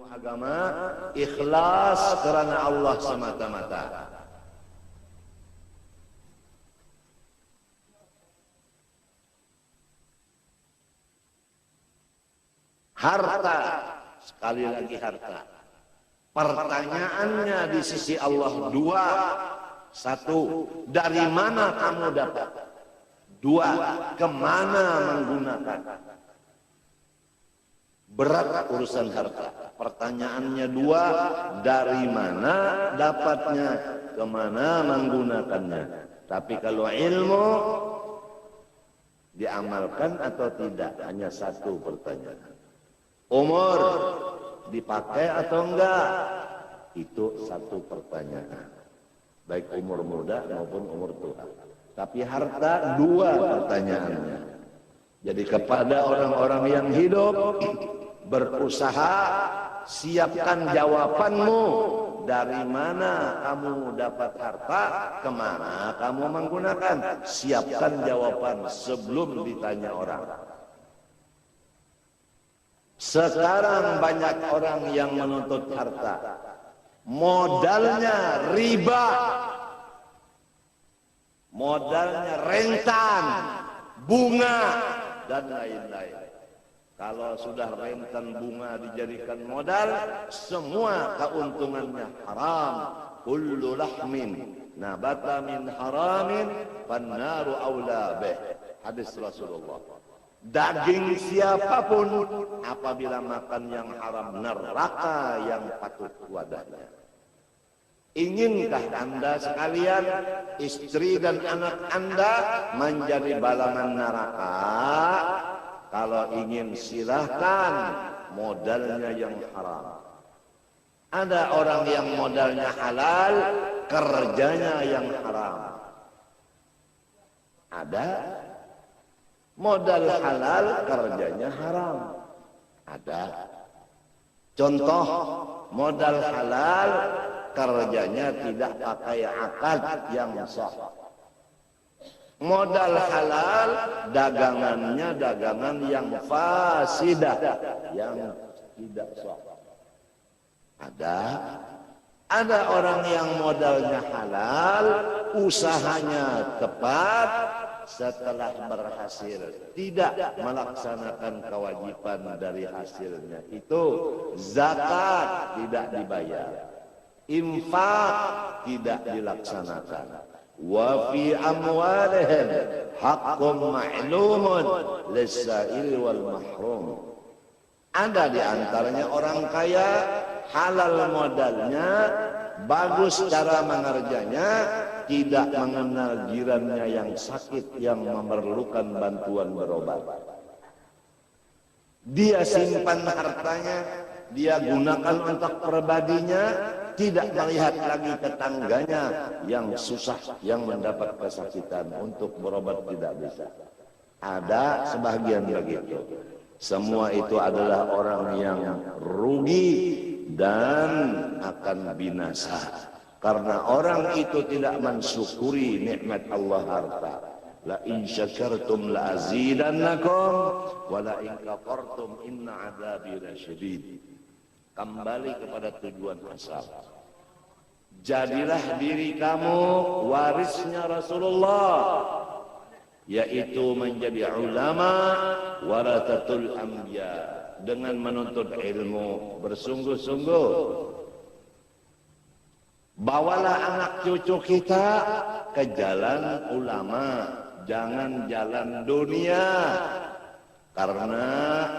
agama ikhlas karena Allah semata-mata. Harta, sekali lagi harta. Pertanyaannya di sisi Allah dua. Satu, dari mana kamu dapat? Dua, kemana menggunakan? Berat urusan harta. Pertanyaannya dua, dari mana dapatnya? Kemana menggunakannya? Tapi kalau ilmu diamalkan atau tidak, hanya satu pertanyaan. Umur dipakai atau enggak? Itu satu pertanyaan. Baik umur muda maupun umur tua. Tapi harta dua pertanyaannya. Jadi kepada orang-orang yang hidup, berusaha, siapkan jawabanmu. Dari mana kamu dapat harta, kemana kamu menggunakan? Siapkan jawaban sebelum ditanya orang. Sekarang banyak orang yang menuntut harta, modalnya riba, modalnya rentan, bunga, dan lain-lain. Kalau sudah rentan bunga dijadikan modal, semua keuntungannya haram. Kullu lahmin nabata min haramin fannaru aula bih. Hadis Rasulullah. Daging siapapun apabila makan yang haram, neraka yang patut wadahnya. Inginkah Anda sekalian, istri dan anak Anda menjadi balangan neraka? Kalau ingin silahkan, modalnya yang haram. Ada orang yang modalnya halal, kerjanya yang haram. Ada modal halal, kerjanya haram. Ada. Contoh, modal halal, kerjanya tidak pakai akad yang sah. Modal halal, dagangannya dagangan yang fasidah, yang tidak sah. Ada orang yang modalnya halal, usahanya tepat, setelah berhasil tidak melaksanakan kewajiban dari hasilnya itu, zakat tidak dibayar, infak tidak dilaksanakan. Wa fi amwalihim haqqun ma'lumun lis-sa'il wal mahrum. Ada di antaranya orang kaya, halal modalnya, bagus cara mengerjanya, tidak mengenal jirannya yang sakit, yang memerlukan bantuan berobat. Dia simpan hartanya, dia gunakan untuk pribadinya, tidak melihat lagi tetangganya yang susah, yang mendapat kesakitan, untuk berobat tidak bisa. Ada sebagian begitu. Semua itu adalah orang yang rugi dan akan binasa. Karena orang itu tidak mensyukuri nikmat Allah harta. La in syakartum la azidannakum wa la in kafartum inna adzabi lasyadid. Kembali kepada tujuan asal. Jadilah diri kamu warisnya Rasulullah, yaitu menjadi ulama warathatul anbiya, dengan menuntut ilmu bersungguh-sungguh. Bawalah anak cucu kita ke jalan ulama, jangan jalan dunia. Karena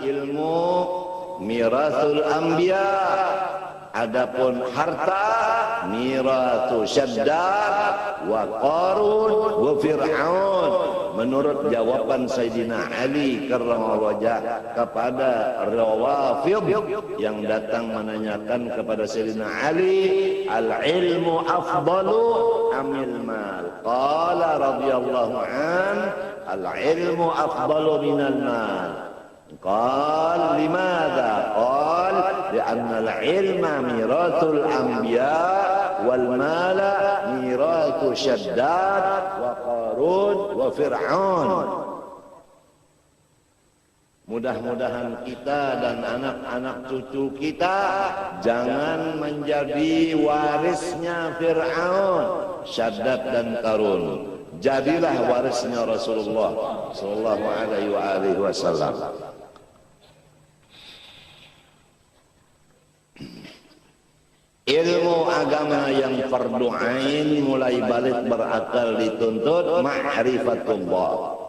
ilmu mirasul anbiya. Adapun harta miratu Syaddad wa Qarun wa Fir'aun. Menurut jawaban Sayyidina Ali karramallahu wajhah kepada Rawafid yang datang menanyakan kepada Sayyidina Ali, al-ilmu afdalu amil mal? Qala radhiyallahu an, al-ilmu afdalu minal mal. قال لماذا؟ قال لأن العلم ميراث الأنبياء والمال ميراث شداد وقارون وفرعون. Mudah-mudahan kita dan anak-anak cucu kita jangan menjadi warisnya Fir'aun, Syaddad dan Qarun. Jadilah warisnya Rasulullah sallallahu alaihi wasallam. Ilmu agama yang fardu ain mulai balik berakal dituntut ma'rifatullah.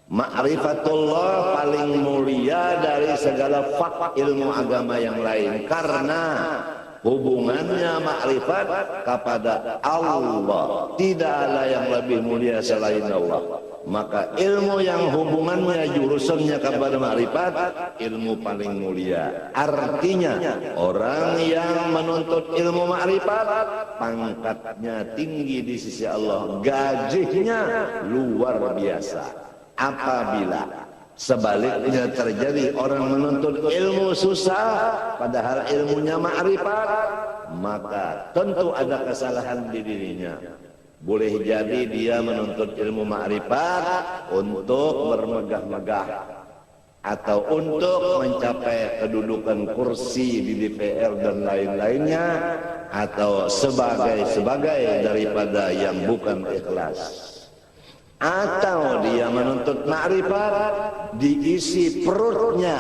Ma'rifatullah paling mulia dari segala ilmu agama yang lain, karena hubungannya ma'rifat kepada Allah. Tidak ada yang lebih mulia selain Allah. Maka ilmu yang hubungannya jurusannya kepada ma'rifat, ilmu paling mulia. Artinya orang yang menuntut ilmu ma'rifat pangkatnya tinggi di sisi Allah, gajinya luar biasa. Apabila sebaliknya terjadi orang menuntut ilmu susah padahal ilmunya ma'rifat, maka tentu ada kesalahan di dirinya. Boleh jadi dia menuntut ilmu ma'rifat untuk bermegah-megah atau untuk mencapai kedudukan kursi di DPR dan lain-lainnya, atau sebagai daripada yang bukan ikhlas. Atau dia menuntut ma'rifat diisi perutnya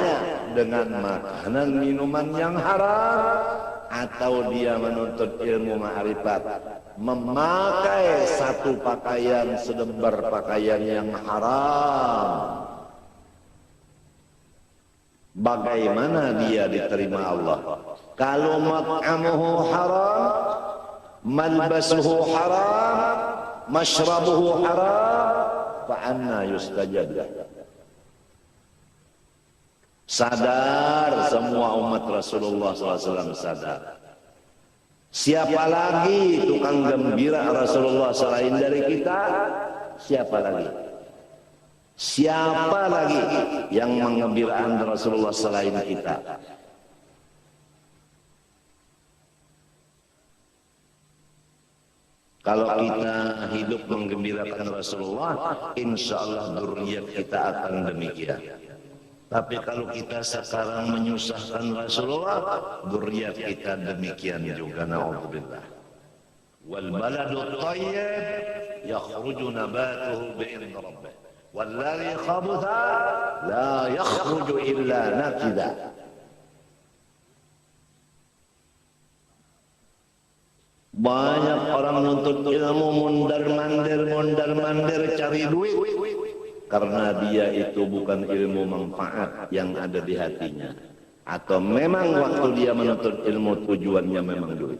dengan makanan minuman yang haram, atau dia menuntut ilmu ma'rifat memakai satu pakaian selembar pakaian yang haram. Bagaimana dia diterima Allah? Kalau mat'amuhu haram, malbasuhu haram, mashrabuhu haram, fa'anna yustajab. Sadar semua umat Rasulullah SAW sadar. Siapa lagi tukang gembira Rasulullah selain dari kita? Siapa lagi? Siapa lagi yang menggembirakan Rasulullah selain kita? Kalau kita hidup menggembirakan Rasulullah, insya Allah dzurriyyat kita akan demikian. Tapi kalau kita sekarang menyusahkan Rasulullah, dzurriyyat kita demikian juga, na'udzubillah. Wal baladut thayyib yakhruju nabatuhu bi'idzni rabbih, wal ladzi khabutha la yakhruju illa nakida. Banyak orang menuntut ilmu mondar-mandir cari duit, karena dia itu bukan ilmu manfaat yang ada di hatinya, atau memang waktu dia menuntut ilmu tujuannya memang duit.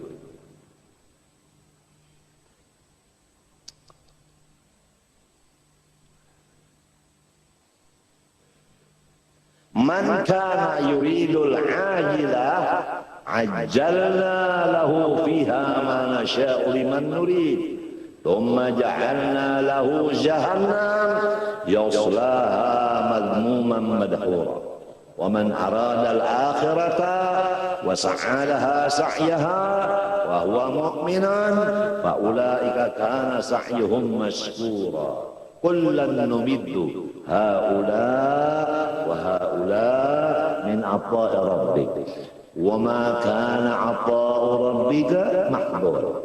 Man kana yuridul ajilah ajjalna lahu fiha ma nasha'u liman nurid thumma ja'alna lahu jahannam yaslaha madhmuman madhura wa man arada al-akhirata wa sa'a laha sa'yaha wa huwa mu'minun fa ulaika kana sa'yuhum mashkura kullan numiddu haula wa haula min ata'i rabbik wa ma kana ata'u rabbika mahdura.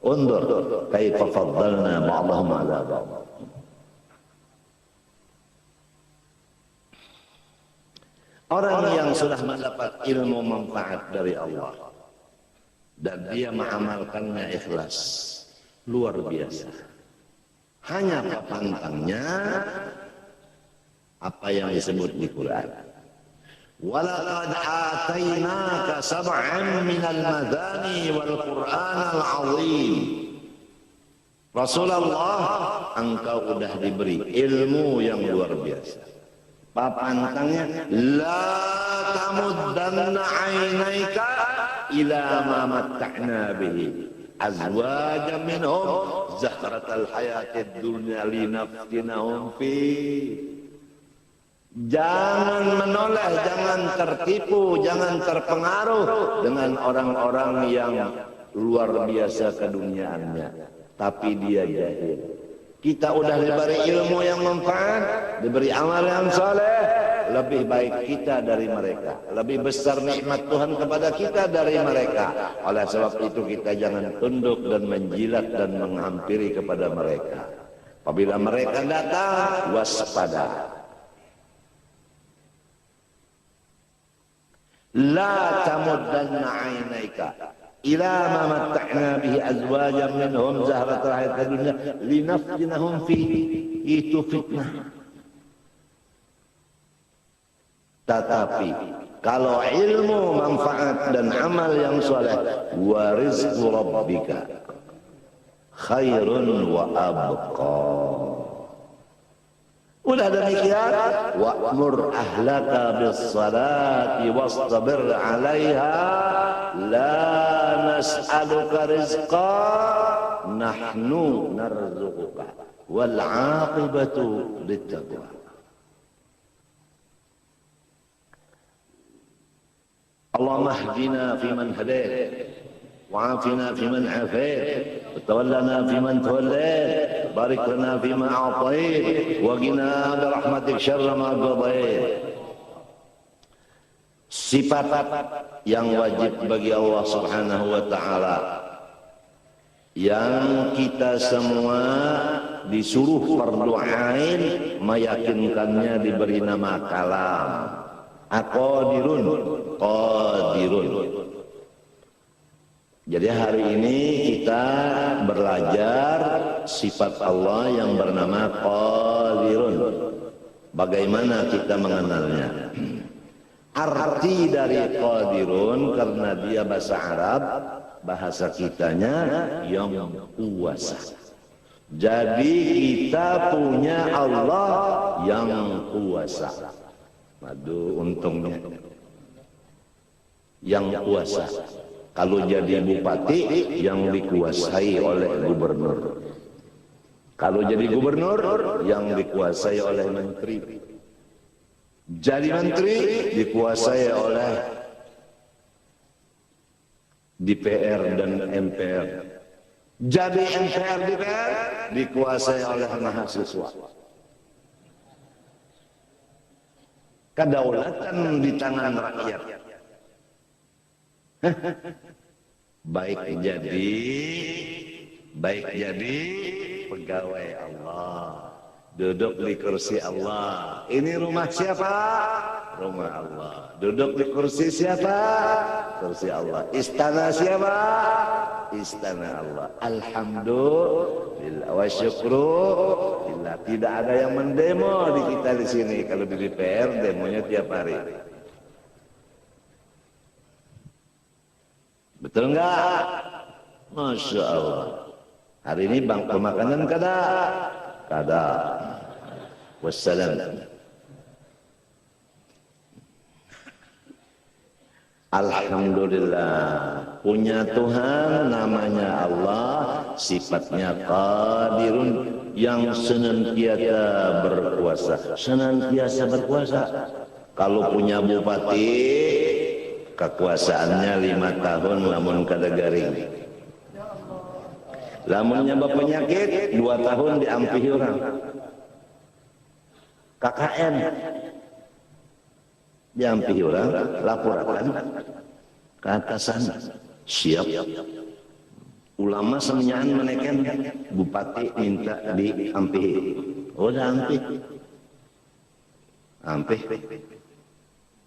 Undur kaifa faddalna ba'dahum 'ala ba'd. Orang yang sudah mendapat ilmu manfaat dari Allah dan dia mengamalkannya ikhlas, luar biasa. Hanya pantangnya apa yang disebut di Quran. Walaqad atainaka sab'an minal madani wal Qur'anal 'azim. Rasulullah, engkau sudah diberi ilmu yang luar biasa. Pantangnya, la tamuddanna 'ainaika ila ma matta'na bihi azwajan minhum zahratal hayatid dunya linaftinahum fi. Jangan menoleh, jangan tertipu, jangan terpengaruh dengan orang-orang yang luar biasa keduniaannya, tapi dia jahil. Kita udah diberi ilmu yang manfaat, diberi amal yang saleh, lebih baik kita dari mereka, lebih besar nikmat Tuhan kepada kita dari mereka. Oleh sebab itu kita jangan tunduk dan menjilat dan menghampiri kepada mereka. Apabila mereka datang, waspada. La tamuddanna 'ainaika ila ma matta'na bihi azwajan minhum zahratal hayatid dunya linaftinahum fihi. Itu fitnah. Tetapi kalau ilmu, manfaat dan amal yang soleh, wa rizqu rabbika khairun wa abqa. Udah demikian, wa'mur ahlaka bis salati wastabir 'alaiha la nas'aluka rizqa nahnu narzuquka wal 'aqibatu littaqwa. اللهم اهدنا فيمن هديت وعافنا فيمن عافيت وتولنا فيمن توليت بارك لنا فيما أعطيت وقنا برحمتك شر ما قضيت. Sifat yang wajib bagi Allah Subhanahu wa taala yang kita semua disuruh fardu ain meyakinkannya diberi nama kalam. Aqadirun, qadirun. Jadi hari ini kita belajar sifat Allah yang bernama qadirun. Bagaimana kita mengenalnya? Arti dari qadirun karena dia bahasa Arab, bahasa kitanya yang kuasa. Jadi kita punya Allah yang kuasa. Aduh, untungnya yang kuasa. Kalau jadi bupati yang dikuasai oleh gubernur. Kalau jadi gubernur yang dikuasai oleh menteri. Jadi menteri dikuasai oleh DPR dan MPR. Jadi MPR DPR dikuasai oleh mahasiswa. Kedaulatan di tangan rakyat. Baik jadi pegawai Allah, duduk di kursi Allah. Ini rumah siapa? Rumah Allah. Duduk di kursi siapa? Kursi Allah. Istana siapa? Istana Allah. Alhamdulillah wa syukrulillah. Tidak ada yang mendemo di kita di sini. Kalau di DPR demonya tiap hari. Betul enggak? Masya Allah. Hari ini bangku makanan kada? Kada. Wassalam. Alhamdulillah, punya Tuhan namanya Allah, sifatnya qadirun, yang senantiasa berkuasa. Senantiasa berkuasa. Kalau punya bupati, kekuasaannya 5 tahun lamun kada garing. Lamun nyabab penyakit 2 tahun diampihi orang. KKN diampihi orang, laporakan ke atasan, siap. Ulama semenyahan menekan bupati minta diampihi. Oh, dah ampih.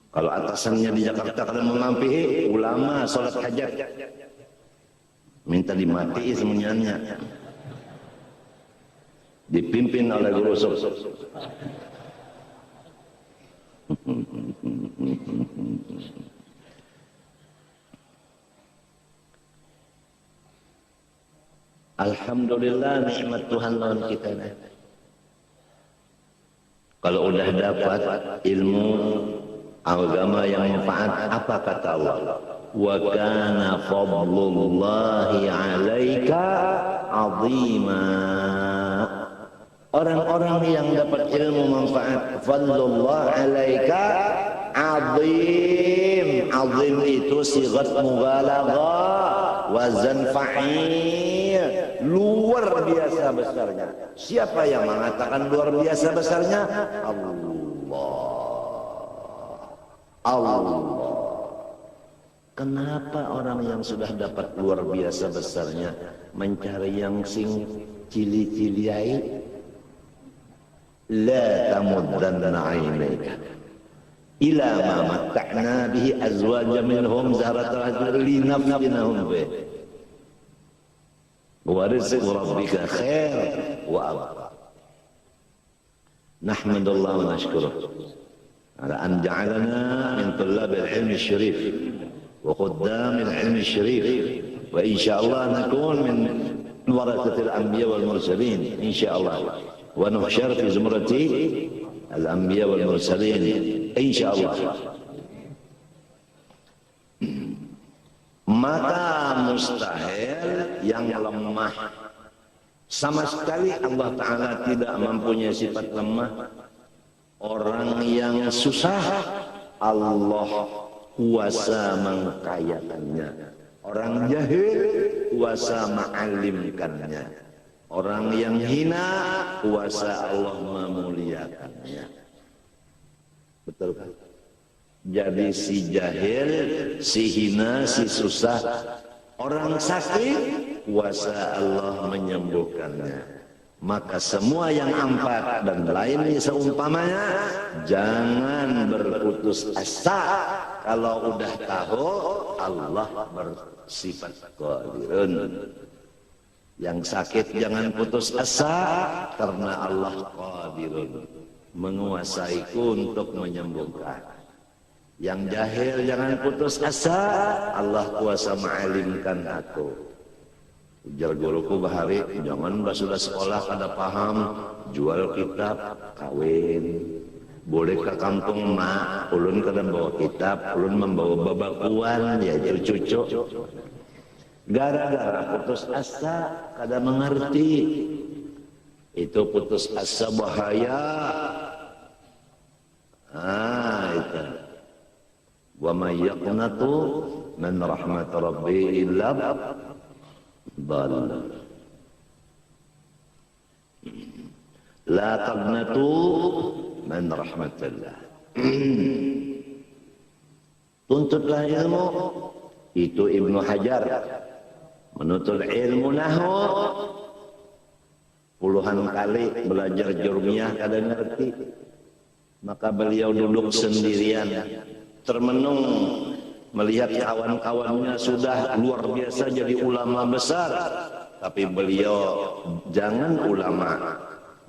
Kalau atasannya di Jakarta kalau mengampihi, ulama sholat hajat minta dimati semuanya, dipimpin oleh guru sub. Alhamdulillah, nikmat Tuhan lawan kita. Kalau udah dapat ilmu agama yang manfaat, apa kata Allah? Wa kana fadlullahi 'alaika 'azima. Orang-orang yang dapat ilmu manfaat, fadlullah 'alaika 'azim. 'Azim itu sighat mubalaghah, wazan fa'il, luar biasa besarnya. Siapa yang mengatakan luar biasa besarnya? Allah. Allah. Kenapa orang yang sudah dapat luar biasa besarnya mencari yang sing cili-ciliai? La tamuddanna 'ainaika ila ma matta'na bihi azwajan minhum zahratal linaftinahum fi wa rizqu rabbika khair wa abqa. Nahmadullah wa nashkuruh ala an ja'alana min tullabil ilmi syarif wa khuddamil ilmi syarif wa insyaallah nakun min warathatil anbiya wal mursalin insyaallah wa nuhsyar fi zumrati al anbiya wal mursalin insyaallah. Maka mustahil yang lemah sama sekali Allah Ta'ala tidak mempunyai sifat lemah. Orang yang susah Allah kuasa mengkayakannya. Orang jahil kuasa mengalimkannya. Orang yang hina kuasa Allah memuliakannya. Betul kan? Jadi si jahil, si hina, si susah, orang sakit kuasa Allah menyembuhkannya. Maka semua yang empat dan lainnya seumpamanya jangan berputus asa. Kalau udah tahu Allah bersifat qadirun. Yang sakit jangan putus asa karena Allah qadirun, menguasaiku untuk menyembuhkan. Yang jahil jangan putus asa, Allah kuasa mengalimkan aku. Ujar guruku bahari, jangan sudah sekolah kada paham, jual kitab, kawin. Boleh ke kampung mak, ulun kada bawa kitab, ulun membawa babakuan, ya jadi cucu. Gara-gara putus asa, kada mengerti. Itu putus asa bahaya. Itu. Wa may yaqnatu min rahmat rabbi illa dhalla. La taqnatu min rahmatillah. Tuntutlah ilmu. Itu Ibnu Hajar menuntut ilmu nahwu puluhan kali belajar jurmiyah kada ngerti. Maka beliau duduk sendirian termenung melihat kawan-kawannya sudah luar biasa jadi ulama besar, tapi beliau jangan ulama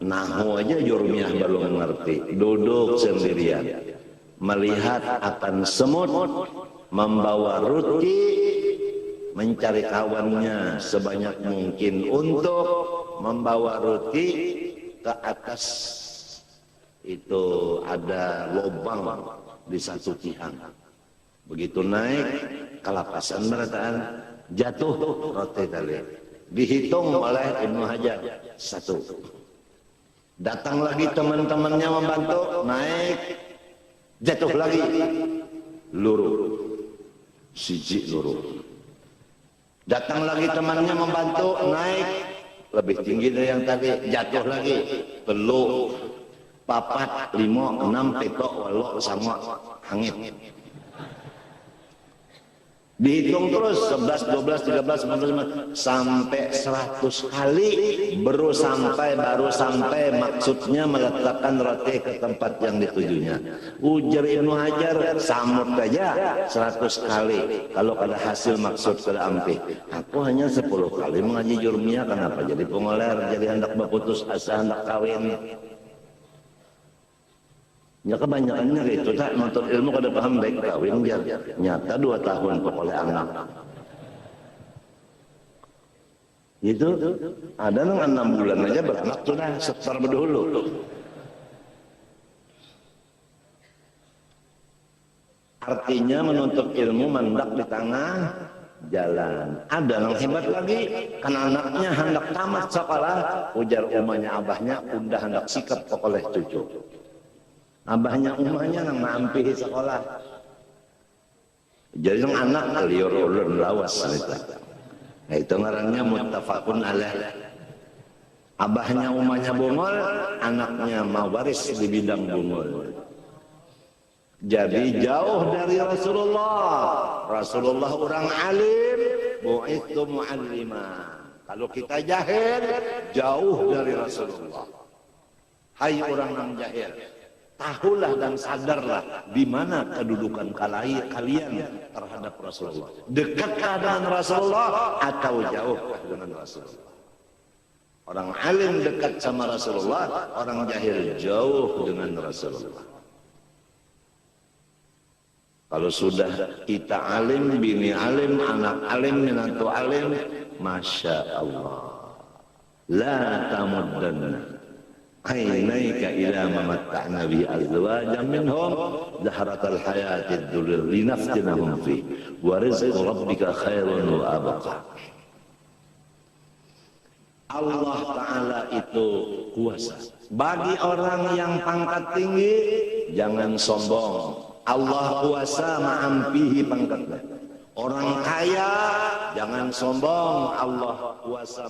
nahwu aja jurmiyah belum ngerti, duduk sendirian melihat akan semut membawa roti, mencari kawannya sebanyak mungkin untuk membawa roti ke atas. Itu ada lubang di satu tiang. Begitu naik, kelapasan berataan, jatuh roti tadi. Dihitung oleh Ibnu Hajar, satu. Datang lagi teman-temannya membantu, naik, jatuh lagi, luruh, siji luruh. Datang lagi temannya membantu, naik, lebih tinggi dari yang tadi, jatuh lagi, telu, papat, 5, 6, 7, 8 sama hangit. Dihitung terus 11, 12, 13, 14, 15 sampai 100 kali baru sampai maksudnya meletakkan roti ke tempat yang ditujunya. Ujar Ibnu Hajar samut aja 100 kali kalau ada hasil maksud kada ampi. Aku hanya 10 kali mengaji jurmiyah, kenapa jadi pengoler, jadi hendak berputus asa, hendak kawin. Ya kebanyakannya gitu, tak nonton ilmu kada paham baik kawin dia. Nyata 2 tahun oleh anak. Itu ada nang 6 bulan aja beranak sudah setar berdulu. Artinya menuntut ilmu mendak di tengah jalan. Ada yang hebat lagi, kan anaknya hendak tamat sekolah, ujar umahnya abahnya, udah hendak sikap oleh cucu. Abahnya umahnya nang mampi sekolah. Jadi yang anak liur ulun lawas itu. Nah, itu ngarannya muttafaqun alaih. Abahnya umahnya bungol, anaknya mawaris di bidang bungol. Jadi jauh dari Rasulullah. Rasulullah orang alim, bu'itsu mu'allima. Kalau kita jahil, jauh dari Rasulullah. Hai orang yang jahil, tahulah dan sadarlah di mana kedudukan kalian terhadap Rasulullah. Dekatkah dengan Rasulullah atau jauhkah dengan Rasulullah? Orang alim dekat sama Rasulullah, orang jahil jauh dengan Rasulullah. Kalau sudah kita alim, bini alim, anak alim, menantu alim, Masya Allah. La tamuddanna ainaika ila mamatta'na bi azwajan minhum zahratal hayatid dunya linaftinahum fi wa rizqu rabbika khairun wa abqa. Allah Ta'ala itu kuasa. Bagi orang yang pangkat tinggi, jangan sombong. Allah kuasa ma'ampihi pangkatnya. Orang kaya, jangan sombong. Allah kuasa